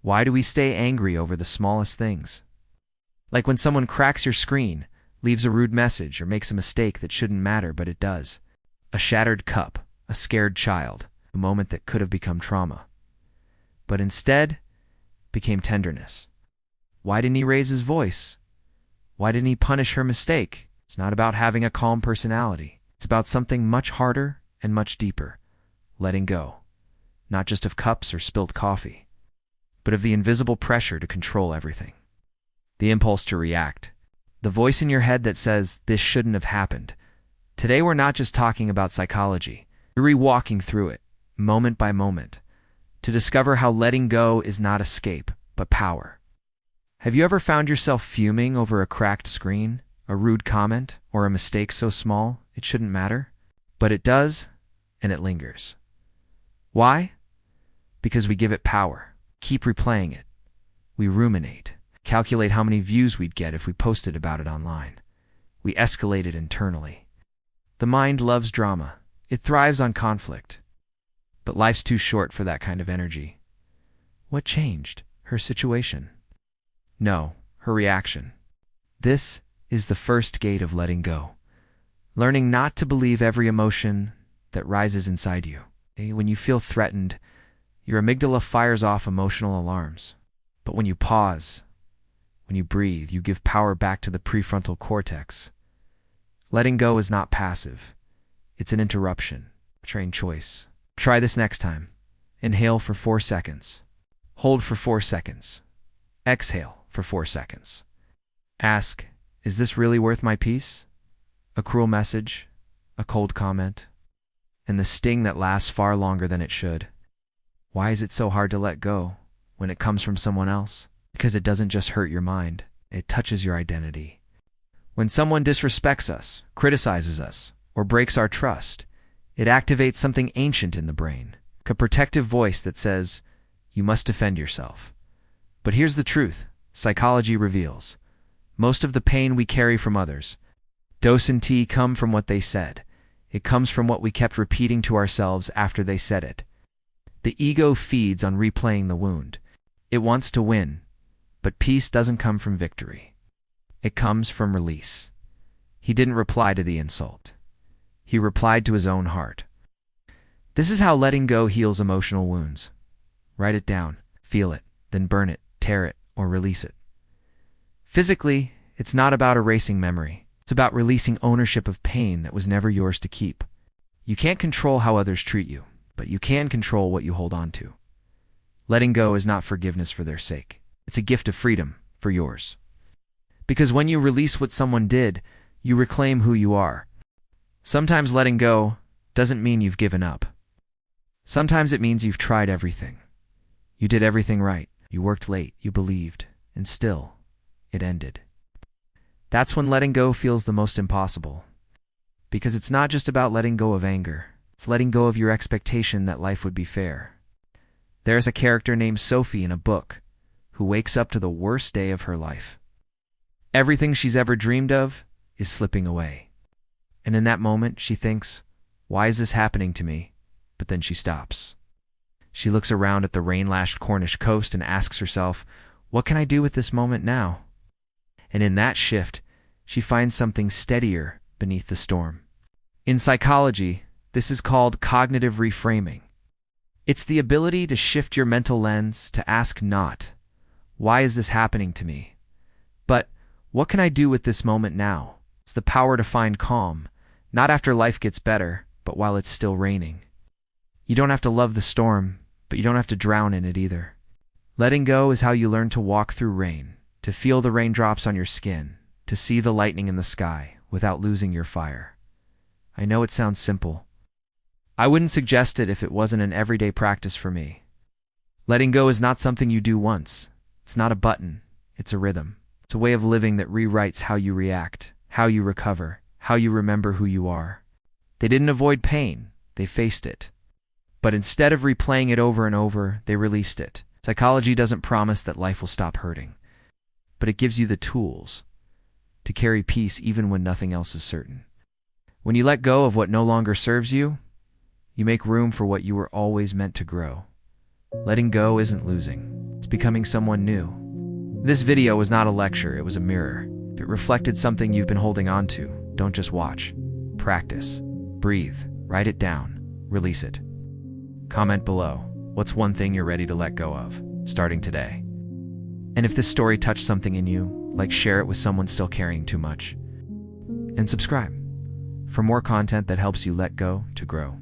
Why do we stay angry over the smallest things? Like when someone cracks your screen, leaves a rude message, or makes a mistake that shouldn't matter, but it does. A shattered cup, a scared child, a moment that could have become trauma. But instead, became tenderness. Why didn't he raise his voice? Why didn't he punish her mistake? It's not about having a calm personality. It's about something much harder and much deeper. Letting go. Not just of cups or spilled coffee, but of the invisible pressure to control everything. The impulse to react. The voice in your head that says, this shouldn't have happened. Today we're not just talking about psychology. We're re-walking through it, moment by moment, to discover how letting go is not escape, but power. Have you ever found yourself fuming over a cracked screen, a rude comment, or a mistake so small it shouldn't matter? But it does, and it lingers. Why? Because we give it power, keep replaying it. We ruminate, calculate how many views we'd get if we posted about it online. We escalate it internally. The mind loves drama. It thrives on conflict. But life's too short for that kind of energy. What changed? Her situation? No, her reaction. This is the first gate of letting go. Learning not to believe every emotion that rises inside you. When you feel threatened, your amygdala fires off emotional alarms. But when you pause, when you breathe, you give power back to the prefrontal cortex. Letting go is not passive. It's an interruption, a trained choice. Try this next time. Inhale for 4 seconds. Hold for 4 seconds. Exhale for 4 seconds. Ask, is this really worth my peace? A cruel message? A cold comment? And the sting that lasts far longer than it should. Why is it so hard to let go when it comes from someone else? Because it doesn't just hurt your mind, it touches your identity. When someone disrespects us, criticizes us, or breaks our trust, it activates something ancient in the brain, a protective voice that says, you must defend yourself. But here's the truth, psychology reveals. Most of the pain we carry from others, dose and tea, come from what they said. It comes from what we kept repeating to ourselves after they said it. The ego feeds on replaying the wound. It wants to win, but peace doesn't come from victory. It comes from release. He didn't reply to the insult. He replied to his own heart. This is how letting go heals emotional wounds. Write it down, feel it, then burn it, tear it, or release it. Physically, it's not about erasing memory. It's about releasing ownership of pain that was never yours to keep. You can't control how others treat you, but you can control what you hold on to. Letting go is not forgiveness for their sake. It's a gift of freedom for yours. Because when you release what someone did, you reclaim who you are. Sometimes letting go doesn't mean you've given up. Sometimes it means you've tried everything. You did everything right. You worked late. You believed. And still, it ended. That's when letting go feels the most impossible. Because it's not just about letting go of anger. It's letting go of your expectation that life would be fair. There's a character named Sophie in a book who wakes up to the worst day of her life. Everything she's ever dreamed of is slipping away. And in that moment, she thinks, why is this happening to me? But then she stops. She looks around at the rain-lashed Cornish coast and asks herself, what can I do with this moment now? And in that shift, she finds something steadier beneath the storm. In psychology, this is called cognitive reframing. It's the ability to shift your mental lens to ask not, why is this happening to me? But, what can I do with this moment now? It's the power to find calm, not after life gets better, but while it's still raining. You don't have to love the storm, but you don't have to drown in it either. Letting go is how you learn to walk through rain, to feel the raindrops on your skin, to see the lightning in the sky without losing your fire. I know it sounds simple. I wouldn't suggest it if it wasn't an everyday practice for me. Letting go is not something you do once. It's not a button. It's a rhythm. It's a way of living that rewrites how you react, how you recover, how you remember who you are. They didn't avoid pain. They faced it. But instead of replaying it over and over, they released it. Psychology doesn't promise that life will stop hurting, but it gives you the tools to carry peace even when nothing else is certain. When you let go of what no longer serves you, you make room for what you were always meant to grow. Letting go isn't losing. It's It's becoming someone new. This video was not a lecture, it was a mirror. If it reflected something you've been holding on to, don't just watch. Practice. Breathe. Write it down. Release it. Comment below. What's one thing you're ready to let go of, starting today? And if this story touched something in you, share it with someone still carrying too much. And subscribe for more content that helps you let go to grow.